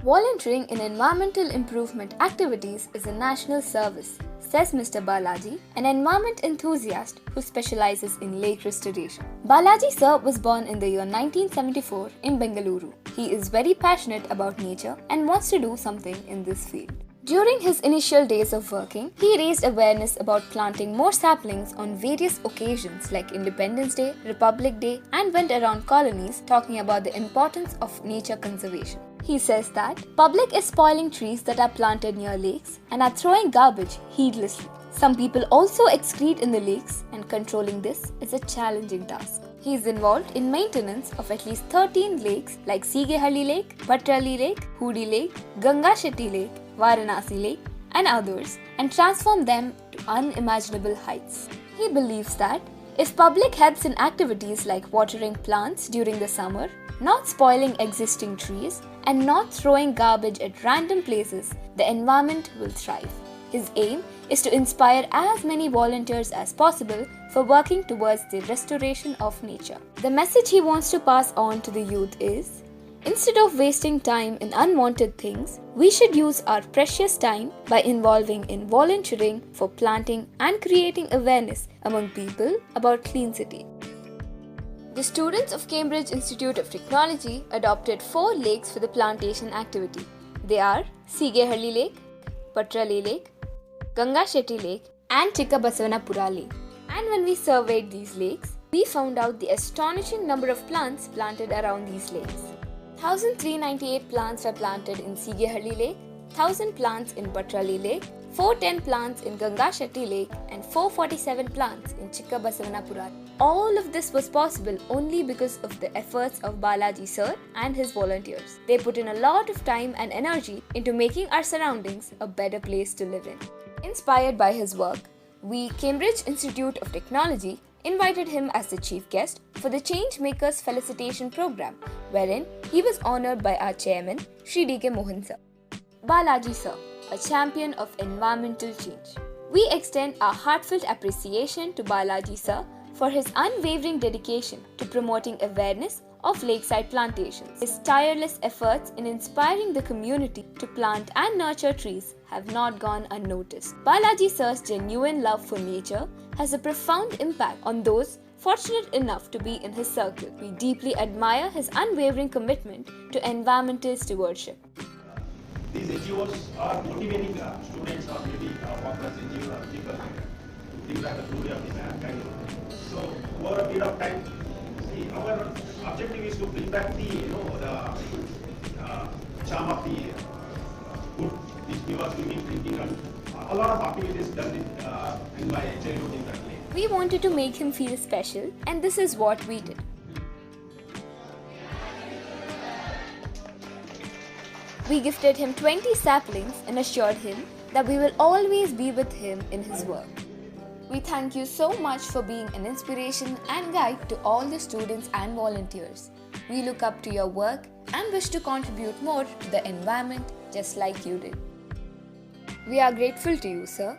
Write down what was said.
Volunteering in environmental improvement activities is a national service, says Mr. Balaji, an environment enthusiast who specializes in lake restoration. Balaji sir was born in the year 1974 in Bengaluru. He is very passionate about nature and wants to do something in this field. During his initial days of working, he raised awareness about planting more saplings on various occasions like Independence Day, Republic Day, and went around colonies talking about the importance of nature conservation. He says that public is spoiling trees that are planted near lakes and are throwing garbage heedlessly. Some people also excrete in the lakes, and controlling this is a challenging task. He is involved in maintenance of at least 13 lakes like Seegehalli Lake, Battarahalli Lake, Hoodi Lake, Gangashetty Lake, Varanasi Lake, and others, and transform them to unimaginable heights. He believes that if public helps in activities like watering plants during the summer, not spoiling existing trees, and not throwing garbage at random places, the environment will thrive. His aim is to inspire as many volunteers as possible for working towards the restoration of nature. The message he wants to pass on to the youth is, instead of wasting time in unwanted things, we should use our precious time by involving in volunteering for planting and creating awareness among people about clean city. The students of Cambridge Institute of Technology adopted 4 lakes for the plantation activity. They are Seegehalli Lake, Battarahalli Lake, Gangashetty Lake, and Battarahalli Lake. And when we surveyed these lakes, we found out the astonishing number of plants planted around these lakes. 1,398 plants were planted in Seegehalli Lake, 1,000 plants in Battarahalli Lake, 410 plants in Gangashetty Lake, and 447 plants in Battarahalli. All of this was possible only because of the efforts of Balaji sir and his volunteers. They put in a lot of time and energy into making our surroundings a better place to live in. Inspired by his work, we, Cambridge Institute of Technology, invited him as the chief guest for the Changemakers Felicitation Program, wherein he was honored by our chairman, Shri D.K. Mohan sir. Balaji sir, a champion of environmental change. We extend our heartfelt appreciation to Balaji sir for his unwavering dedication to promoting awareness of lakeside plantations. His tireless efforts in inspiring the community to plant and nurture trees have not gone unnoticed. Balaji sir's genuine love for nature has a profound impact on those fortunate enough to be in his circle. We deeply admire his unwavering commitment to environmental stewardship. These NGOs are motivating students or maybe workers, NGOs or people to think that the glory of the mankind. So over a period of time, see, our objective is to bring back the charm of the food which we were swimming, drinking, and a lot of activities done in my childhood in that lake. We wanted to make him feel special, and this is what we did. We gifted him 20 saplings and assured him that we will always be with him in his work. We thank you so much for being an inspiration and guide to all the students and volunteers. We look up to your work and wish to contribute more to the environment just like you did. We are grateful to you, sir.